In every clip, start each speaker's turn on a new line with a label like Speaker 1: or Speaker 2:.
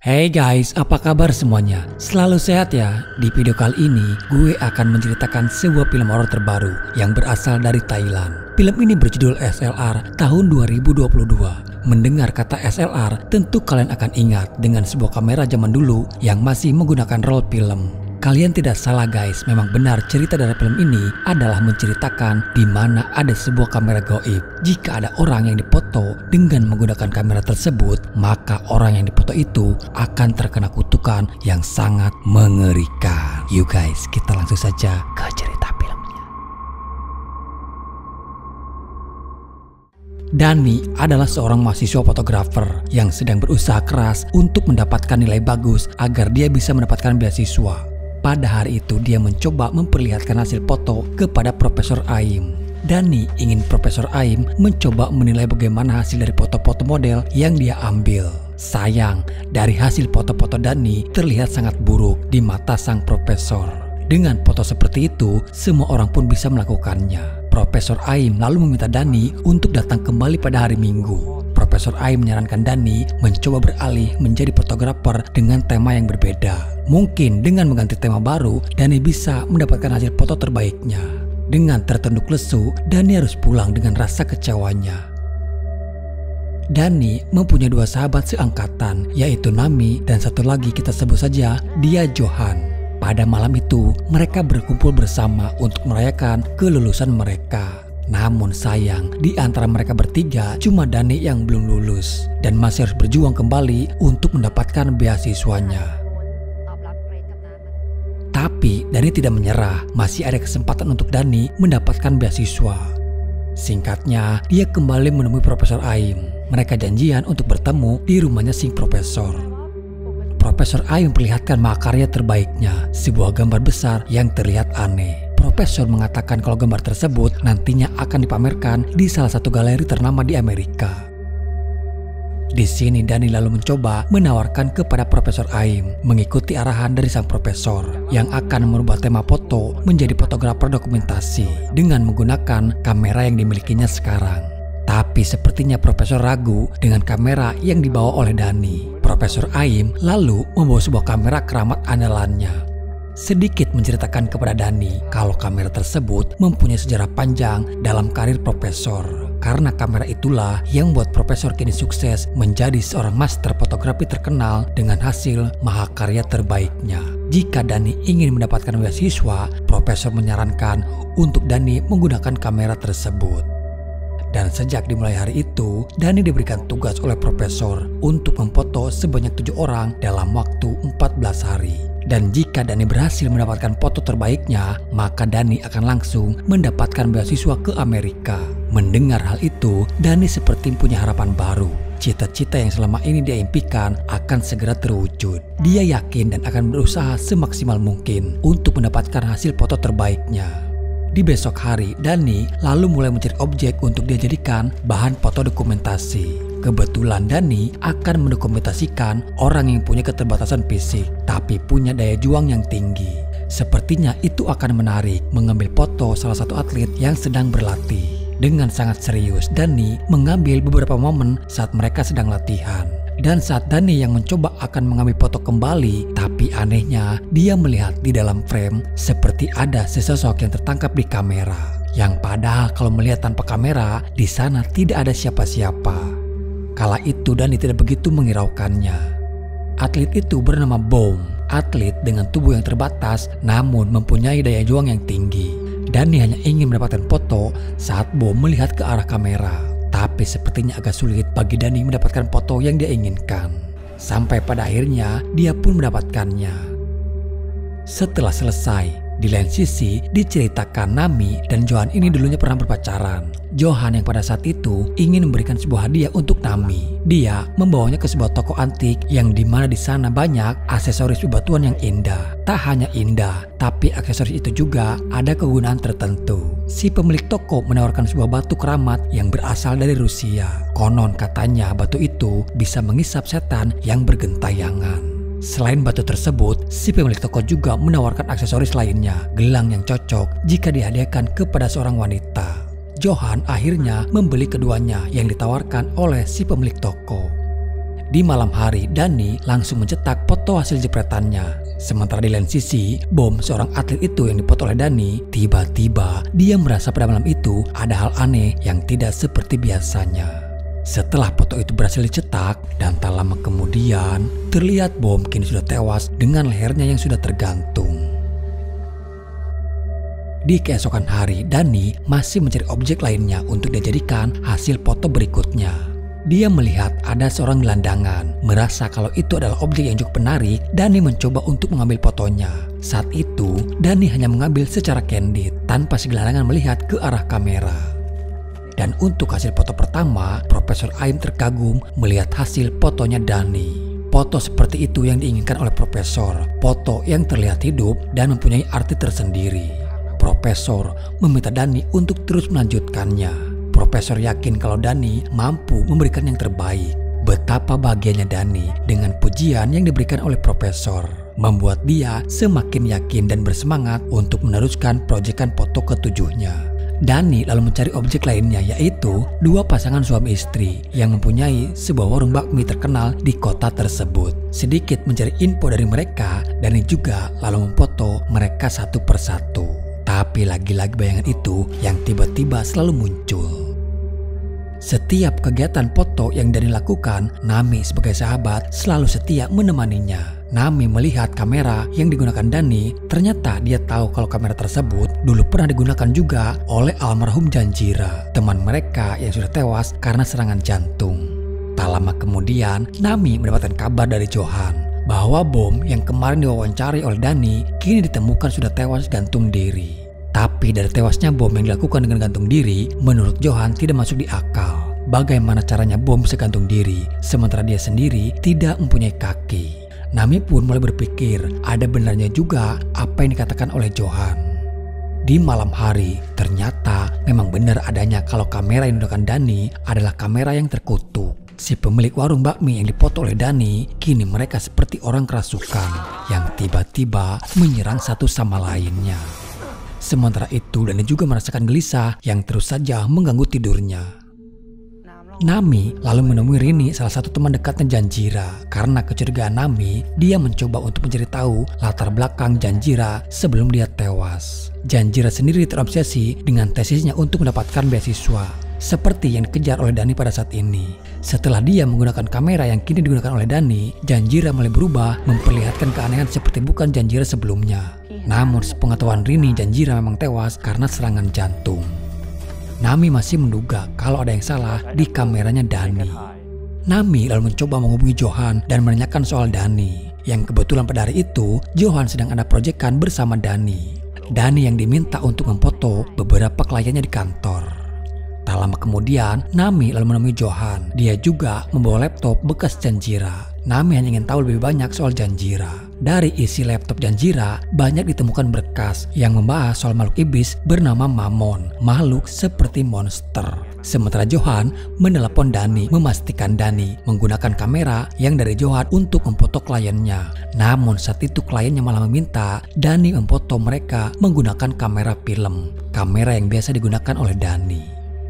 Speaker 1: Hey guys, apa kabar semuanya? Selalu sehat ya? Di video kali ini, gue akan menceritakan sebuah film horor terbaru yang berasal dari Thailand. Film ini berjudul SLR tahun 2022. Mendengar kata SLR, tentu kalian akan ingat dengan sebuah kamera zaman dulu yang masih menggunakan roll film. Kalian tidak salah guys, memang benar cerita dari film ini adalah menceritakan di mana ada sebuah kamera gaib. Jika ada orang yang dipoto dengan menggunakan kamera tersebut, maka orang yang dipoto itu akan terkena kutukan yang sangat mengerikan. Yuk guys, kita langsung saja ke cerita filmnya. Dani adalah seorang mahasiswa fotografer yang sedang berusaha keras untuk mendapatkan nilai bagus agar dia bisa mendapatkan beasiswa. Pada hari itu dia mencoba memperlihatkan hasil foto kepada Profesor Aim. Dani ingin Profesor Aim mencoba menilai bagaimana hasil dari foto-foto model yang dia ambil. Sayang, dari hasil foto-foto Dani terlihat sangat buruk di mata sang profesor. Dengan foto seperti itu, semua orang pun bisa melakukannya. Profesor Aim lalu meminta Dani untuk datang kembali pada hari Minggu. Profesor Aim menyarankan Dani mencoba beralih menjadi fotografer dengan tema yang berbeda. Mungkin dengan mengganti tema baru, Dani bisa mendapatkan hasil foto terbaiknya. Dengan tertunduk lesu, Dani harus pulang dengan rasa kecewanya. Dani mempunyai dua sahabat seangkatan, yaitu Nami dan satu lagi kita sebut saja dia Johan. Pada malam itu, mereka berkumpul bersama untuk merayakan kelulusan mereka. Namun sayang, di antara mereka bertiga cuma Dani yang belum lulus dan masih harus berjuang kembali untuk mendapatkan beasiswanya. Tapi Dani tidak menyerah, masih ada kesempatan untuk Dani mendapatkan beasiswa. Singkatnya, dia kembali menemui Profesor Aim. Mereka janjian untuk bertemu di rumahnya si Profesor. Profesor Aim memperlihatkan mahakarya terbaiknya, sebuah gambar besar yang terlihat aneh. Profesor mengatakan kalau gambar tersebut nantinya akan dipamerkan di salah satu galeri ternama di Amerika. Di sini Dani lalu mencoba menawarkan kepada Profesor Aim mengikuti arahan dari sang profesor yang akan merubah tema foto menjadi fotografer dokumentasi dengan menggunakan kamera yang dimilikinya sekarang. Tapi sepertinya Profesor ragu dengan kamera yang dibawa oleh Dani. Profesor Aim lalu membawa sebuah kamera keramat andalannya. Sedikit menceritakan kepada Dani kalau kamera tersebut mempunyai sejarah panjang dalam karir Profesor. Karena kamera itulah yang membuat Profesor kini sukses menjadi seorang master fotografi terkenal dengan hasil mahakarya terbaiknya. Jika Dani ingin mendapatkan beasiswa, Profesor menyarankan untuk Dani menggunakan kamera tersebut. Dan sejak dimulai hari itu, Dani diberikan tugas oleh Profesor untuk memfoto sebanyak 7 orang dalam waktu 14 hari. Dan jika Dani berhasil mendapatkan foto terbaiknya, maka Dani akan langsung mendapatkan beasiswa ke Amerika. Mendengar hal itu, Dani seperti punya harapan baru. Cita-cita yang selama ini dia impikan akan segera terwujud. Dia yakin dan akan berusaha semaksimal mungkin untuk mendapatkan hasil foto terbaiknya. Di besok hari, Dani lalu mulai mencari objek untuk dia jadikan bahan foto dokumentasi. Kebetulan Dani akan mendokumentasikan orang yang punya keterbatasan fisik, tapi punya daya juang yang tinggi. Sepertinya itu akan menarik mengambil foto salah satu atlet yang sedang berlatih. Dengan sangat serius, Dani mengambil beberapa momen saat mereka sedang latihan. Dan saat Dani yang mencoba akan mengambil foto kembali, tapi anehnya dia melihat di dalam frame seperti ada sesosok yang tertangkap di kamera. Yang padahal kalau melihat tanpa kamera, di sana tidak ada siapa-siapa. Kala itu Dani tidak begitu menghiraukannya. Atlet itu bernama Bom, atlet dengan tubuh yang terbatas namun mempunyai daya juang yang tinggi. Dani hanya ingin mendapatkan foto saat Bom melihat ke arah kamera. Tapi sepertinya agak sulit bagi Dani mendapatkan foto yang dia inginkan. Sampai pada akhirnya dia pun mendapatkannya. Setelah selesai, di lain sisi diceritakan Nami dan Johan ini dulunya pernah berpacaran. Johan yang pada saat itu ingin memberikan sebuah hadiah untuk Nami. Dia membawanya ke sebuah toko antik yang dimana di sana banyak aksesoris bebatuan yang indah. Tak hanya indah, tapi aksesoris itu juga ada kegunaan tertentu. Si pemilik toko menawarkan sebuah batu keramat yang berasal dari Rusia. Konon katanya batu itu bisa mengisap setan yang bergentayangan. Selain batu tersebut, si pemilik toko juga menawarkan aksesoris lainnya, gelang yang cocok jika dihadiahkan kepada seorang wanita. Johan akhirnya membeli keduanya yang ditawarkan oleh si pemilik toko. Di malam hari, Dani langsung mencetak foto hasil jepretannya. Sementara di lain sisi, Bom, seorang atlet itu yang dipoto oleh Dani, tiba-tiba dia merasa pada malam itu ada hal aneh yang tidak seperti biasanya. Setelah foto itu berhasil dicetak dan tak lama kemudian, terlihat Bom kini sudah tewas dengan lehernya yang sudah tergantung. Di keesokan hari, Dani masih mencari objek lainnya untuk dijadikan hasil foto berikutnya. Dia melihat ada seorang gelandangan, merasa kalau itu adalah objek yang cukup menarik. Dani mencoba untuk mengambil fotonya. Saat itu, Dani hanya mengambil secara candid, tanpa si gelandangan melihat ke arah kamera. Dan untuk hasil foto pertama, Profesor Aim terkagum melihat hasil fotonya Dani. Foto seperti itu yang diinginkan oleh Profesor, foto yang terlihat hidup dan mempunyai arti tersendiri. Profesor meminta Dani untuk terus melanjutkannya. Profesor yakin kalau Dani mampu memberikan yang terbaik. Betapa bahagianya Dani dengan pujian yang diberikan oleh Profesor, membuat dia semakin yakin dan bersemangat untuk meneruskan proyekan foto ketujuhnya. Dani lalu mencari objek lainnya, yaitu dua pasangan suami istri yang mempunyai sebuah warung bakmi terkenal di kota tersebut. Sedikit mencari info dari mereka, Dani juga lalu memfoto mereka satu persatu. Tapi lagi-lagi bayangan itu yang tiba-tiba selalu muncul. Setiap kegiatan foto yang Dani lakukan, Nami sebagai sahabat selalu setia menemaninya. Nami melihat kamera yang digunakan Dani, ternyata dia tahu kalau kamera tersebut dulu pernah digunakan juga oleh almarhum Janjira, teman mereka yang sudah tewas karena serangan jantung. Tak lama kemudian, Nami mendapatkan kabar dari Johan bahwa Bom yang kemarin diwawancari oleh Dani kini ditemukan sudah tewas gantung diri. Tapi dari tewasnya Bom yang dilakukan dengan gantung diri, menurut Johan tidak masuk di akal. Bagaimana caranya Bom bisa gantung diri sementara dia sendiri tidak mempunyai kaki? Nami pun mulai berpikir ada benarnya juga apa yang dikatakan oleh Johan. Di malam hari, ternyata memang benar adanya kalau kamera yang digunakan Dani adalah kamera yang terkutuk. Si pemilik warung bakmi yang dipoto oleh Dani, kini mereka seperti orang kerasukan yang tiba-tiba menyerang satu sama lainnya. Sementara itu, Dani juga merasakan gelisah yang terus saja mengganggu tidurnya. Nami lalu menemui Rini, salah satu teman dekatnya Janjira. Karena kecurigaan Nami, dia mencoba untuk mencari tahu latar belakang Janjira sebelum dia tewas. Janjira sendiri terobsesi dengan tesisnya untuk mendapatkan beasiswa, seperti yang dikejar oleh Dani pada saat ini. Setelah dia menggunakan kamera yang kini digunakan oleh Dani, Janjira mulai berubah, memperlihatkan keanehan seperti bukan Janjira sebelumnya. Namun sepengetahuan Rini, Janjira memang tewas karena serangan jantung. Nami masih menduga kalau ada yang salah di kameranya Dani. Nami lalu mencoba menghubungi Johan dan menanyakan soal Dani, yang kebetulan pada hari itu Johan sedang ada proyekan bersama Dani. Dani yang diminta untuk memfoto beberapa kliennya di kantor. Tak lama kemudian, Nami lalu menemui Johan. Dia juga membawa laptop bekas Janjira. Nami hanya ingin tahu lebih banyak soal Janjira. Dari isi laptop Janjira, banyak ditemukan berkas yang membahas soal makhluk iblis bernama Mammon, makhluk seperti monster. Sementara Johan menelepon Dani, memastikan Dani menggunakan kamera yang dari Johan untuk memfoto kliennya. Namun saat itu kliennya malah meminta Dani memfoto mereka menggunakan kamera film, kamera yang biasa digunakan oleh Dani.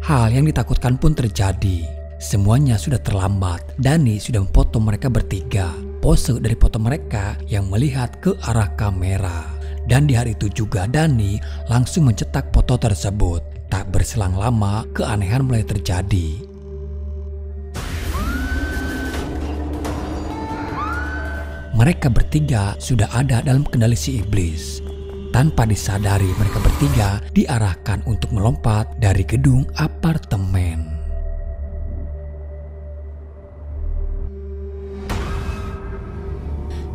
Speaker 1: Hal yang ditakutkan pun terjadi. Semuanya sudah terlambat. Dani sudah memfoto mereka bertiga. Pose dari foto mereka yang melihat ke arah kamera. Dan di hari itu juga Dani langsung mencetak foto tersebut. Tak berselang lama, keanehan mulai terjadi. Mereka bertiga sudah ada dalam kendali si iblis. Tanpa disadari, mereka bertiga diarahkan untuk melompat dari gedung apartemen.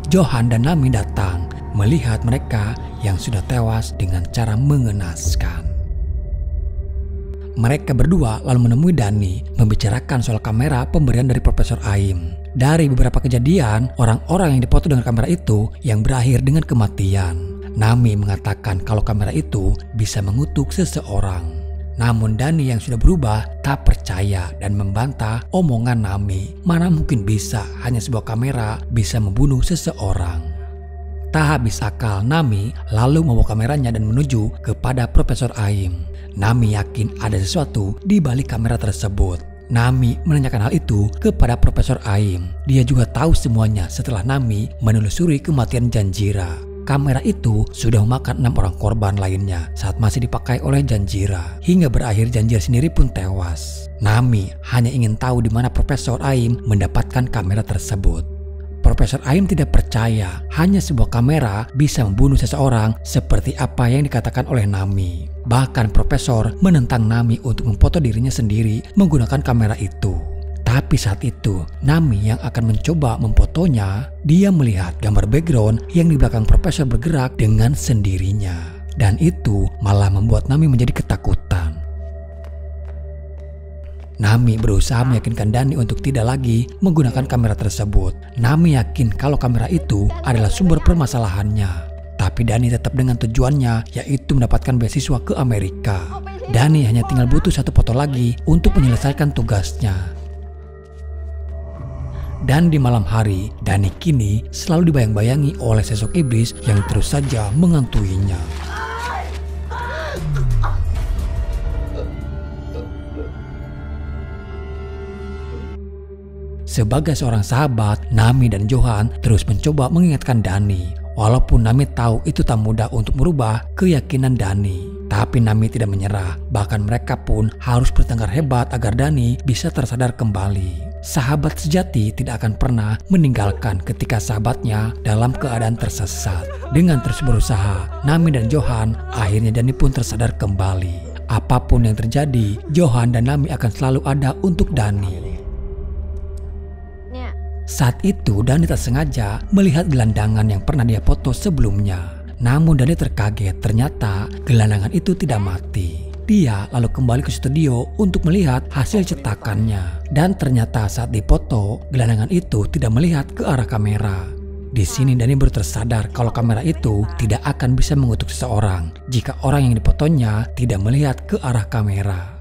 Speaker 1: Johan dan Nami datang melihat mereka yang sudah tewas dengan cara mengenaskan. Mereka berdua lalu menemui Dani, membicarakan soal kamera pemberian dari Profesor Aim. Dari beberapa kejadian, orang-orang yang dipoto dengan kamera itu yang berakhir dengan kematian. Nami mengatakan kalau kamera itu bisa mengutuk seseorang. Namun Dani yang sudah berubah tak percaya dan membantah omongan Nami. Mana mungkin bisa hanya sebuah kamera bisa membunuh seseorang. Tak habis akal, Nami lalu membawa kameranya dan menuju kepada Profesor Aim. Nami yakin ada sesuatu di balik kamera tersebut. Nami menanyakan hal itu kepada Profesor Aim. Dia juga tahu semuanya setelah Nami menelusuri kematian Janjira. Kamera itu sudah memakan 6 orang korban lainnya saat masih dipakai oleh Janjira. Hingga berakhir Janjira sendiri pun tewas. Nami hanya ingin tahu di mana Profesor Aim mendapatkan kamera tersebut. Profesor Aim tidak percaya hanya sebuah kamera bisa membunuh seseorang seperti apa yang dikatakan oleh Nami. Bahkan Profesor menentang Nami untuk memfoto dirinya sendiri menggunakan kamera itu. Tapi saat itu, Nami yang akan mencoba memfotonya, dia melihat gambar background yang di belakang Profesor bergerak dengan sendirinya. Dan itu malah membuat Nami menjadi ketakutan. Nami berusaha meyakinkan Dani untuk tidak lagi menggunakan kamera tersebut. Nami yakin kalau kamera itu adalah sumber permasalahannya. Tapi Dani tetap dengan tujuannya, yaitu mendapatkan beasiswa ke Amerika. Dani hanya tinggal butuh 1 foto lagi untuk menyelesaikan tugasnya. Dan di malam hari, Dani kini selalu dibayang-bayangi oleh sosok iblis yang terus saja mengantuinya. Sebagai seorang sahabat, Nami dan Johan terus mencoba mengingatkan Dani. Walaupun Nami tahu itu tak mudah untuk merubah keyakinan Dani. Tapi Nami tidak menyerah, bahkan mereka pun harus bertengkar hebat agar Dani bisa tersadar kembali. Sahabat sejati tidak akan pernah meninggalkan ketika sahabatnya dalam keadaan tersesat. Dengan terus berusaha, Nami dan Johan akhirnya Dani pun tersadar kembali. Apapun yang terjadi, Johan dan Nami akan selalu ada untuk Dani. Saat itu Dani tak sengaja melihat gelandangan yang pernah dia foto sebelumnya. Namun Dani terkaget, ternyata gelandangan itu tidak mati. Dia lalu kembali ke studio untuk melihat hasil cetakannya. Dan ternyata saat dipoto, gelandangan itu tidak melihat ke arah kamera. Di sini Dani baru tersadar kalau kamera itu tidak akan bisa mengutuk seseorang jika orang yang difotonya tidak melihat ke arah kamera.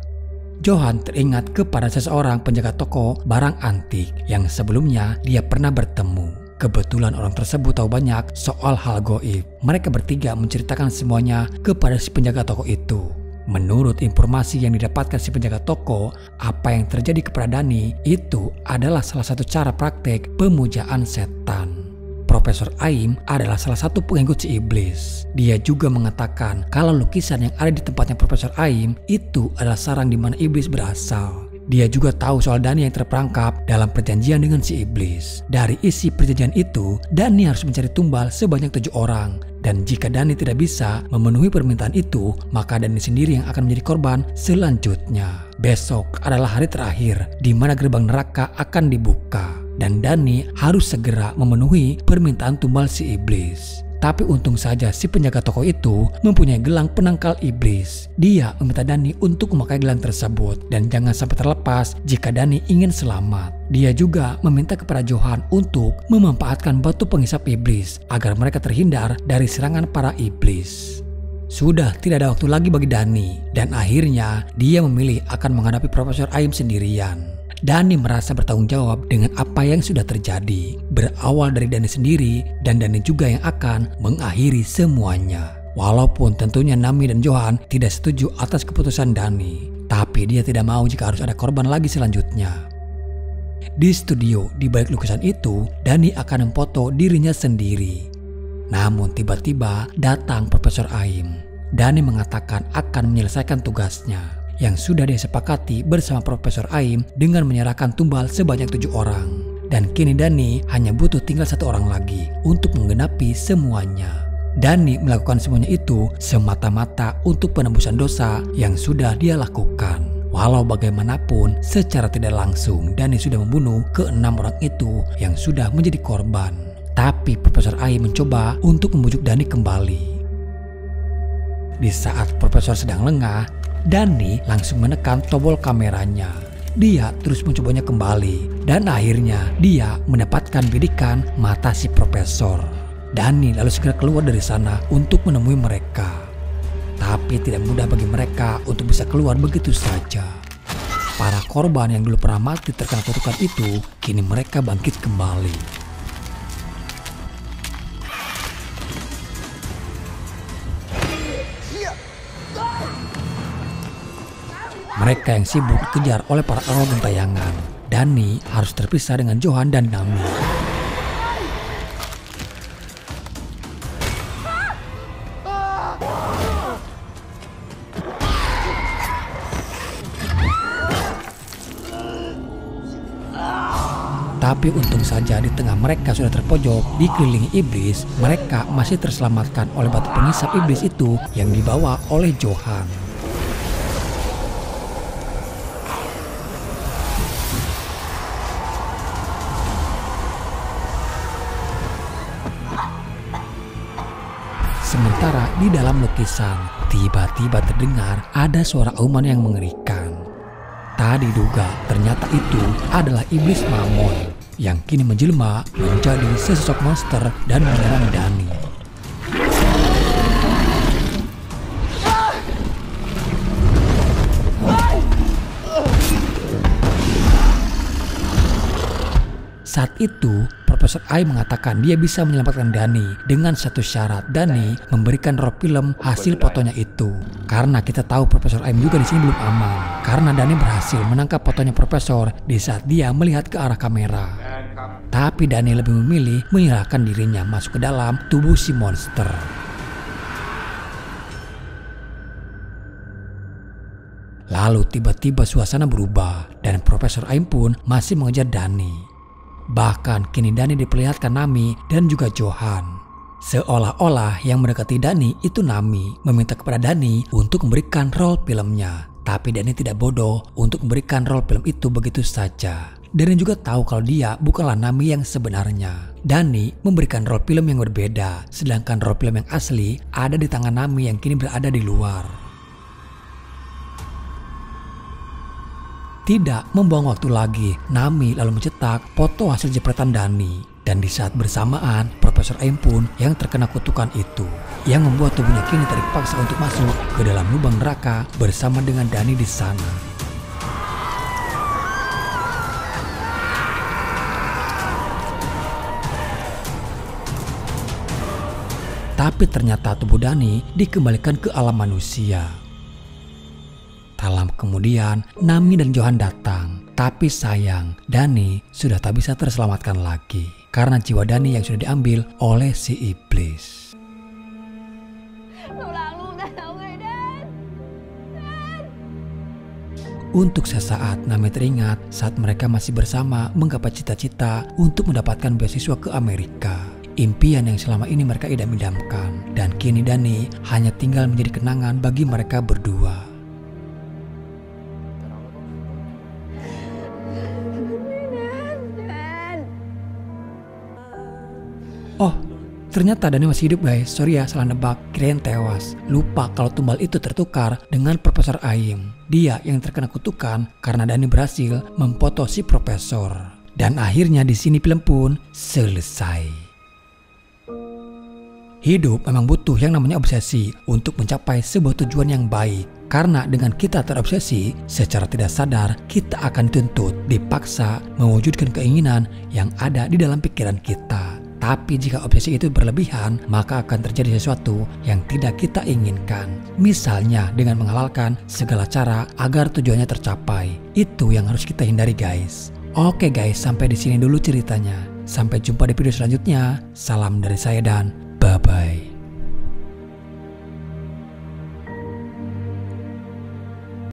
Speaker 1: Johan teringat kepada seseorang penjaga toko barang antik yang sebelumnya dia pernah bertemu. Kebetulan orang tersebut tahu banyak soal hal gaib. Mereka bertiga menceritakan semuanya kepada si penjaga toko itu. Menurut informasi yang didapatkan si penjaga toko, apa yang terjadi kepada Dani itu adalah salah satu cara praktek pemujaan setan. Profesor Aim adalah salah satu pengikut si iblis. Dia juga mengatakan kalau lukisan yang ada di tempatnya Profesor Aim itu adalah sarang di mana iblis berasal. Dia juga tahu soal Dani yang terperangkap dalam perjanjian dengan si iblis. Dari isi perjanjian itu, Dani harus mencari tumbal sebanyak 7 orang. Dan jika Dani tidak bisa memenuhi permintaan itu, maka Dani sendiri yang akan menjadi korban selanjutnya. Besok adalah hari terakhir di mana gerbang neraka akan dibuka. Dan Dani harus segera memenuhi permintaan tumbal si iblis. Tapi untung saja si penjaga toko itu mempunyai gelang penangkal iblis. Dia meminta Dani untuk memakai gelang tersebut dan jangan sampai terlepas jika Dani ingin selamat. Dia juga meminta kepada Johan untuk memanfaatkan batu penghisap iblis agar mereka terhindar dari serangan para iblis. Sudah tidak ada waktu lagi bagi Dani dan akhirnya dia memilih akan menghadapi Profesor Aim sendirian. Dani merasa bertanggung jawab dengan apa yang sudah terjadi. Berawal dari Dani sendiri dan Dani juga yang akan mengakhiri semuanya. Walaupun tentunya Nami dan Johan tidak setuju atas keputusan Dani, tapi dia tidak mau jika harus ada korban lagi selanjutnya. Di studio, di balik lukisan itu, Dani akan memfoto dirinya sendiri. Namun tiba-tiba datang Profesor Aim. Dani mengatakan akan menyelesaikan tugasnya yang sudah disepakati bersama Profesor Aim dengan menyerahkan tumbal sebanyak 7 orang. Dan kini Dani hanya butuh tinggal 1 orang lagi untuk menggenapi semuanya. Dani melakukan semuanya itu semata-mata untuk penembusan dosa yang sudah dia lakukan. Walau bagaimanapun, secara tidak langsung Dani sudah membunuh ke-6 orang itu yang sudah menjadi korban. Tapi Profesor Aim mencoba untuk membujuk Dani kembali. Di saat Profesor sedang lengah, Dani langsung menekan tombol kameranya. Dia terus mencobanya kembali dan akhirnya dia mendapatkan bidikan mata si Profesor. Dani lalu segera keluar dari sana untuk menemui mereka. Tapi tidak mudah bagi mereka untuk bisa keluar begitu saja. Para korban yang dulu pernah mati terkena kutukan itu, kini mereka bangkit kembali. Mereka yang sibuk dikejar oleh para arwah gentayangan. Dani harus terpisah dengan Johan dan Nami. Tapi untung saja di tengah mereka sudah terpojok dikelilingi iblis, mereka masih terselamatkan oleh batu pengisap iblis itu yang dibawa oleh Johan. Sementara di dalam lukisan, tiba-tiba terdengar ada suara auman yang mengerikan. Tak diduga, ternyata itu adalah iblis Mammon yang kini menjelma menjadi sesosok monster dan menyerang Dani. Saat itu, Profesor Aim mengatakan dia bisa menyelamatkan Dani dengan satu syarat. Dani memberikan roh film hasil fotonya itu. Karena kita tahu Profesor Aim juga di sini belum aman. Karena Dani berhasil menangkap fotonya Profesor di saat dia melihat ke arah kamera. Tapi Dani lebih memilih menyerahkan dirinya masuk ke dalam tubuh si monster. Lalu tiba-tiba suasana berubah dan Profesor Aim pun masih mengejar Dani. Bahkan kini Dani diperlihatkan Nami dan juga Johan. Seolah-olah yang mendekati Dani itu Nami meminta kepada Dani untuk memberikan role filmnya. Tapi Dani tidak bodoh untuk memberikan role film itu begitu saja. Dani juga tahu kalau dia bukanlah Nami yang sebenarnya. Dani memberikan role film yang berbeda, sedangkan role film yang asli ada di tangan Nami yang kini berada di luar. Tidak membuang waktu lagi, Nami lalu mencetak foto hasil jepretan Dani. Dan di saat bersamaan, Profesor Aim pun yang terkena kutukan itu, yang membuat tubuhnya kini terpaksa untuk masuk ke dalam lubang neraka bersama dengan Dani di sana. Tapi ternyata tubuh Dani dikembalikan ke alam manusia. Tak lama kemudian, Nami dan Johan datang. Tapi sayang, Dani sudah tak bisa terselamatkan lagi. Karena jiwa Dani yang sudah diambil oleh si iblis. Untuk sesaat, Nami teringat saat mereka masih bersama menggapai cita-cita untuk mendapatkan beasiswa ke Amerika. Impian yang selama ini mereka idam-idamkan. Dan kini Dani hanya tinggal menjadi kenangan bagi mereka berdua. Oh, ternyata Dani masih hidup guys. Sorry ya, salah nebak, kirain tewas. Lupa kalau tumbal itu tertukar dengan Profesor Aim. Dia yang terkena kutukan karena Dani berhasil memfoto si Profesor. Dan akhirnya di sini film pun selesai. Hidup memang butuh yang namanya obsesi untuk mencapai sebuah tujuan yang baik. Karena dengan kita terobsesi, secara tidak sadar kita akan dituntut, dipaksa mewujudkan keinginan yang ada di dalam pikiran kita. Tapi jika obsesi itu berlebihan, maka akan terjadi sesuatu yang tidak kita inginkan. Misalnya dengan menghalalkan segala cara agar tujuannya tercapai. Itu yang harus kita hindari guys. Oke guys, sampai di sini dulu ceritanya. Sampai jumpa di video selanjutnya. Salam dari saya dan bye-bye.